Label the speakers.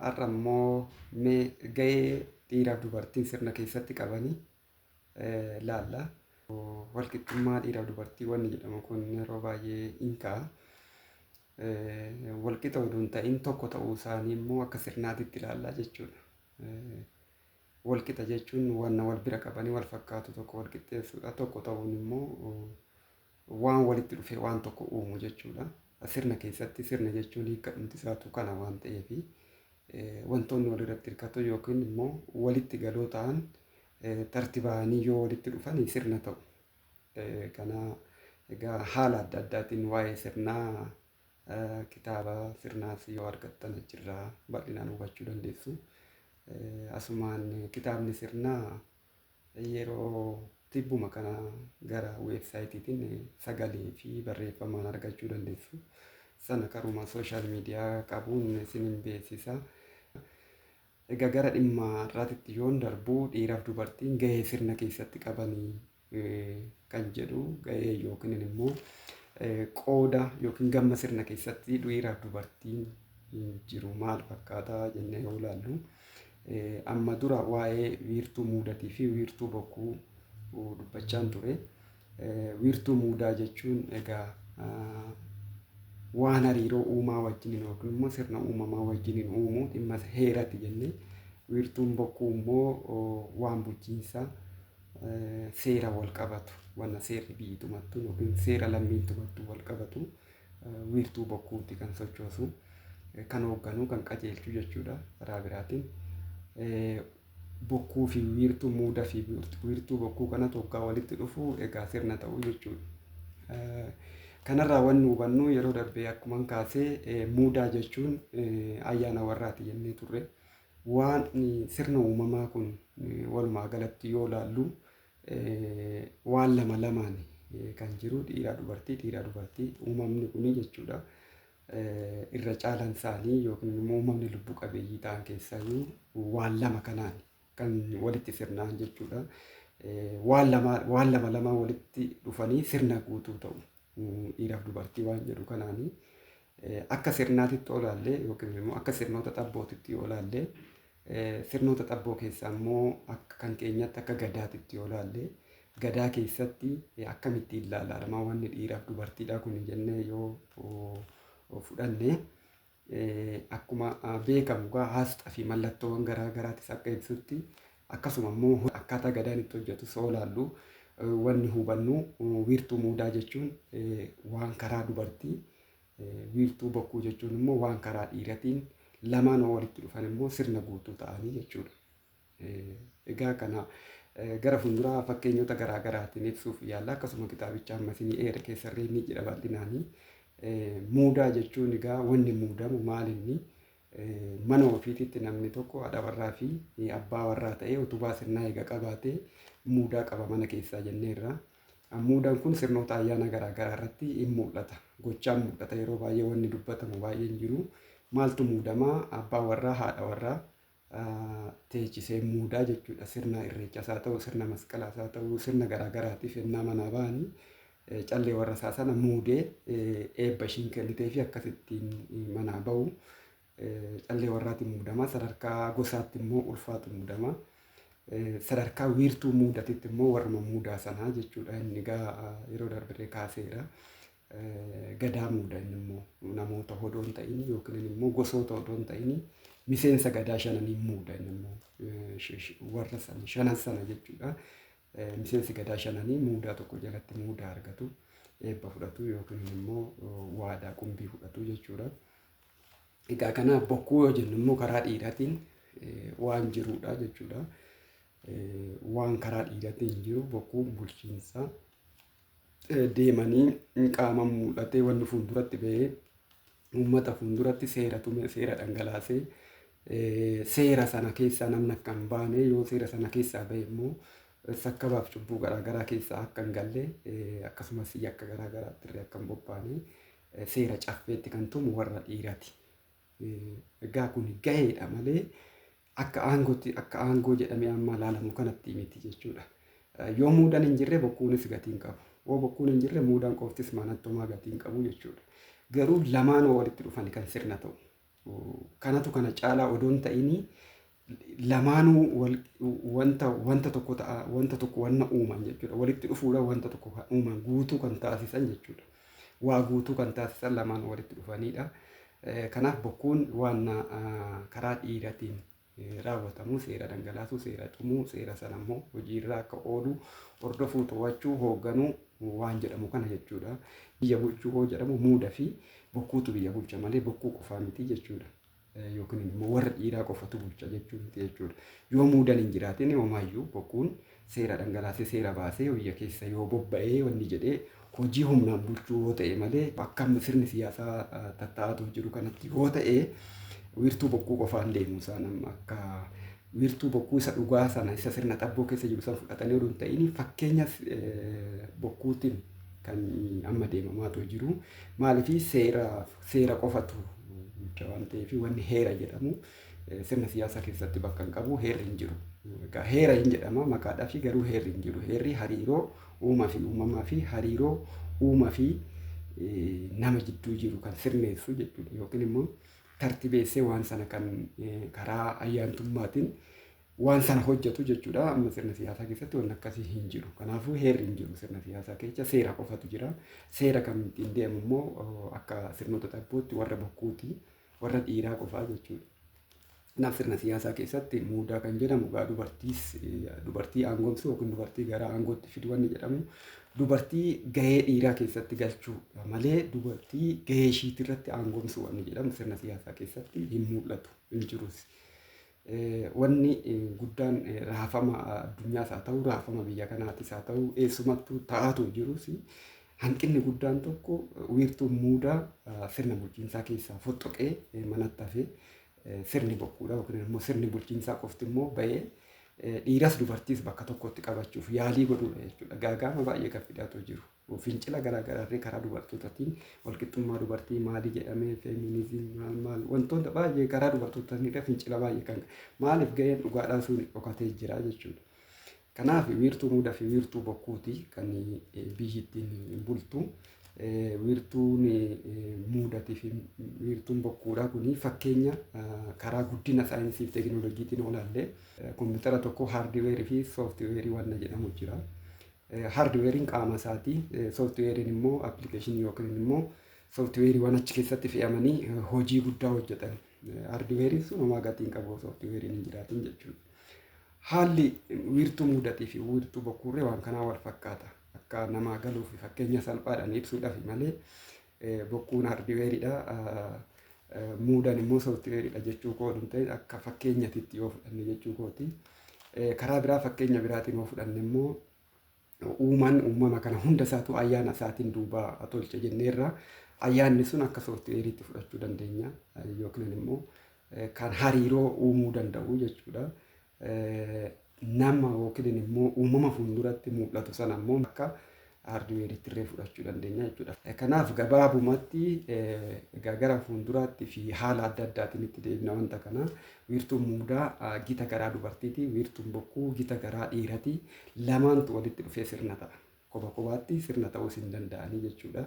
Speaker 1: har'a immoo gahee dhiiraaf dubartiin sirna keessatti qabanii laalla. Walqixxummaa dhiiraaf dubartii wanni jedhamu kun yeroo baay'ee hin ka'a. Walqixa oduu hin ta'in tokko ta'uu isaanii immoo akka sirnaatitti ilaallaa jechuudha. Walqixa jechuun wanna wal bira qabanii wal fakkaatu tokko wal qixxeessuudha. Tokko ta'uun immoo waan walitti dhufee waan tokko uumu jechuudha. Sirna keessatti sirna jechuun hiika dhumti isaatu kana waan ta'eef wantoonni walirratti hirkatu yookiin immoo walitti galoo ta'an tartiibanii yoo walitti dhufan sirna ta'u. Kana egaa haala adda addaatiin waa'ee sirnaa kitaaba sirnaas yoo argattan achirraa bal'inaan hubachuu dandeessu. Asumaan kitaabni sirnaa yeroo tibbuma kana gara weebsaayitiitiin sagalee fi barreeffamaan argachuu dandeessu. Sana karuma sooshaal miidiyaa qabuun isinin beeksisa. Egaa gara dhimma irraatitti yoon darbu dhiiraaf dubartiin gahee sirna keessatti qabanii kan jedhu gahee yookiin immoo qooda yookiin gamma sirna keessatti dhiiraaf dubartiin jiru maal fakkaata jennee yoo ilaallu. Amma dura waa'ee wiirtuu muudatii fi wiirtuu bokkuu dubbachaan ture. Wiirtuu muudaa jechuun egaa waan hariiroo uumaa wajjiniin yookiin immoo sirna uumamaa wajjiniin uumu dhimma heerati jennee. Wiirtuun bokkuu immoo waan bulchiinsa seera wal qabatu wanna seerri biyyiitumattu yookiin seera lammiitumattu wal qabatu wiirtuu bokkuuti kan sochoosu kan hoogganu kan qajeelchu jechuudha karaa biraatiin. Bokkuu fi wiirtuu muudaa fi wiirtuu bokkuu kana tokko walitti dhufu egaa sirna ta'uu jechuudha. Kanarraa wanni hubannu yeroo darbee akkuma kaasee muudaa jechuun ayyaana warraati jennee turre. Waan sirna uumamaa kun walumaa galatti yoo ilaallu waan lama lamaan kan jiru dhiiraa dubartii uumamni kuni jechuudha. Irra caalan isaanii yookiin immoo uumamni lubbu qabeeyyii ta'an keessaa waan lama kanaan kan walitti sirnaan jechuudha. Waan lama walitti dhufanii sirna guutuu ta'u dhiiraaf dubartii waan jedhu kanaanii akka sirnaatitti olaallee yookiin immoo akka sirnoota xabbootitti olaallee sirnoota xabboo keessaa immoo akka kan keenyatti akka gadaatitti olaallee gadaa keessatti akkamitti ilaalama wanni dhiiraaf dubartiidha kun jennee yoo fudhanne akkuma beekamu asxaa fi mallattoowwan garaa garaatis akka ibsutti akkasuma immoo akkaataa gadaan itti hojjetu soo ilaallu wanni hubannu wiirtuu muudaa jechuun waan karaa dubartii wiirtuu bokkuu jechuun immoo waan karaa dhiiratiin lamaan walitti dhufan immoo sirna guutuu ta'anii jechuudha. Egaa kana gara fuulduraa fakkeenyota garaa garaatiin ibsuuf yaalla akkasuma kitaabicha amma isinii eera keessarree ni jedha bal'inaanii. Muudaa jechuun egaa wanni muudamu maalinni mana ofiititti namni tokko haadha warraa fi abbaa warraa ta'ee utubaa sirnaa eega qabaatee muudaa qaba mana keessaa jenneerra. Muudaan kun sirnoota ayyaana garaa garaa irratti hin mul'ata. Gochaan mul'ata yeroo baay'ee wanni dubbatamu baay'ee hin jiru. Maaltu muudamaa abbaa warraa haadha warraa teechisee muudaa jechuudha. Sirna irreechas haa ta'u sirna masqalaas haa ta'u sirna garaa garaatiif ennaa manaa ba'anii callee warra isaa sana muudee eebba ishiin kennitee fi akkasittiin manaa ba'u callee warraatti muudama. Sadarkaa gosaatti immoo ulfaatu muudama. Sadarkaa wiirtuu muudatitti immoo warruma muudaa sanaa jechuudha. Inni egaa yeroo darbee kaaseera. Gadaa muudaa inni immoo namoota hodoo hin ta'in yookiin immoo gosoota hodoo hin ta'in miseensa gadaa shananii muudaa inni immoo warra sana shanan sana jechuudha. Miseensi gadaa shananii muudaa tokko jalatti muudaa argatu eebba fudhatu yookiin immoo waadaa qumbii fudhatu jechuudha. Egaa kana bokkuu yoo jennu immoo karaa dhiiraatiin waan jirudha jechuudha. Waan karaa dhiiraatiin jiru bokkuun bulchiinsa deemanii qaama mul'atee wanni fuulduratti bahee uummata fuulduratti seera dhangalaasee seera sana keessaa namni akka hin baane yoo seera sana keessaa bahe immoo sakkabaaf cubbuu garaa garaa keessaa akka hin galle akkasumas yakka garaa garaatti illee akka hin bobbaane seera caffeetti kan tumu warra dhiiraati. Egaa kun gaheedha malee akka aangoo jedhamee amma ilaalamu kanatti miti jechuudha. Yoo muudaan hin jirre bokkuunis gatiin qabu. Yoo bokkuun hin jirre muudaan qoftis maanattomaa gatiin qabu jechuudha. Garuu lamaan walitti dhufan kan sirna ta'u. kanatu kana caalaa odoon ta'ini lamaanuu wanta tokko ta'a wanta tokko wanna uuman jechuudha. Walitti dhufuudhaan wanta tokko kan uuman guutuu kan taasisan jechuudha. Waa guutuu kan taasisan lamaan walitti dhufanidha. Kanaaf bokkuun waan karaa dhiiraatiin raawwatamu seera dhangalaasuu, seera tumuu, seera sana immoo hojiirra akka oolu hordofuu, to'achuu, hoogganuu waan jedhamu kana jechuudha. Biyya bulchuu hoo jedhamu muudaa fi bokkuutu biyya bulcha malee bokkuu qofaa miti jechuudha. Yookiin immoo warra dhiiraa qofatu bulcha jechuu miti jechuudha. Yoo muudaan hin jiraatin homaayyuu bokkuun seera dhangalaasee seera baasee biyya keessa yoo bobba'ee wanni jedhee hojii humnaan bulchuu yoo ta'e malee akka sirni siyaasaa tattaa'atu jiru kanatti yoo ta'e wiirtuu bokkuu qofaan deemu isaan akka wiirtuu bokkuu isa dhugaa sana isa sirna xabboo keessa jiru san fudhatanii oduu hin ta'in fakkeenya bokkuutiin kan amma deemamaatu jiru. Maaliif seera qofatu bulcha waan ta'eef wanni heera jedhamu sirna siyaasaa keessatti bakka hin qabu, heerri hin jiru. Heera hin jedhama maqaadhaa fi garuu heerri hin jiru. Heerri hariiroo uumaa fi uumamaa fi hariiroo uumaa fi nama jidduu jiru kan sirneessu jechuudha. Yookiin immoo tartibeessee waan sana kan karaa ayyaantummaatiin waan sana hojjetu jechuudha. Amma sirna siyaasaa keessatti waan akkasii hin jiru. Kanaafuu heerri hin jiru sirna siyaasaa keessa seera qofatu jira. Seera kan ittiin deemu immoo akka sirnoota xabbootti warra bokkuuti, warra dhiiraa qofaa jechuudha. Kanaaf sirna siyaasaa keessatti muudaa kan jedhamu gaa dubartii aangoomsuu yookiin dubartii gara aangootti fidu wanni jedhamu dubartii gahee dhiiraa keessatti galchuu malee dubartii gahee ishiitirratti aangoomsuu wanni jedhamu sirna siyaasaa keessatti hin mul'atu, hin jirus. Wanni guddaan raafama addunyaas haa ta'u, raafama biyya kanaatis haa ta'u, eessumattuu ta'atu jirus hanqinni guddaan tokko wiirtuun muudaa sirna bulchiinsaa keessaa fottoqee manatti hafee sirni bokkuudha yookiin immoo sirni bulchiinsaa qofti immoo bahee dhiiras dubartiis bakka tokkotti qabachuuf yaalii godhuudha jechuudha. Gaagama baay'ee kan fidaatu jiru. Fincila garaagaraa karaa dubartootaatiin walqixxummaa dubartii maalii jedhamee feminizim maal wantoota baay'ee karaa dubartootaatiin fincila baay'ee kan maaliif gaheen dhugaadhaan sun dhokatee jira jechuudha. Kanaaf wiirtuu muudaa fi wiirtuu bokkuuti kan biyyittiin bultu. Wiirtuun muudaatii fi wiirtuun bokkuudhaa kuni fakkeenya karaa guddina saayinsii fi teekinooloojiitiin olaallee kompiitara tokko haardiweerii fi sooftiweerii waan jedhamu jira. Haardiweeriin qaama isaati, sooftiweeriin immoo appilikeeshinii yookiin immoo sooftiweerii waan achi keessatti fe'amanii hojii guddaa hojjetan. Haardiweeriin sun homaa gatiin qabu sooftiweeriin hin jiraatin jechuudha. Haalli wiirtuu muudaatii fi wiirtuu bokkuurree waan kanaa wal fakkaata. Akka namaa galuuf fakkeenya salphaadhaan ibsuudhaaf malee bokkuun haardiweeriidha. Muudaan immoo sooftiweeriidha jechuu koo hin ta'in akka fakkeenyatitti yoo fudhanne jechuu kooti. Karaa biraa fakkeenya biraatiin yoo fudhanne immoo uumama kana hunda isaatu ayyaana isaatiin duubaa tolche jenneerra. Ayyaanni sun akka sooftiweeriitti fudhachuu dandeenya yookiin immoo kan hariiroo uumuu danda'u jechuudha. Nama yookiin immoo uumama fuulduratti mul'atu sana immoo akka haardiweeriitti illee fudhachuu dandeenya jechuudha. Kanaaf gabaabumatti gara fuulduraatti fi haala adda addaatiin itti deebina wanta kana wiirtuun muudaa gita garaa dubartiiti, wiirtuun bokkuu gita garaa dhiiraati. Lamaantu walitti dhufee sirna ta'a. Kophaa kophaatti sirna ta'uus hin danda'anii jechuudha.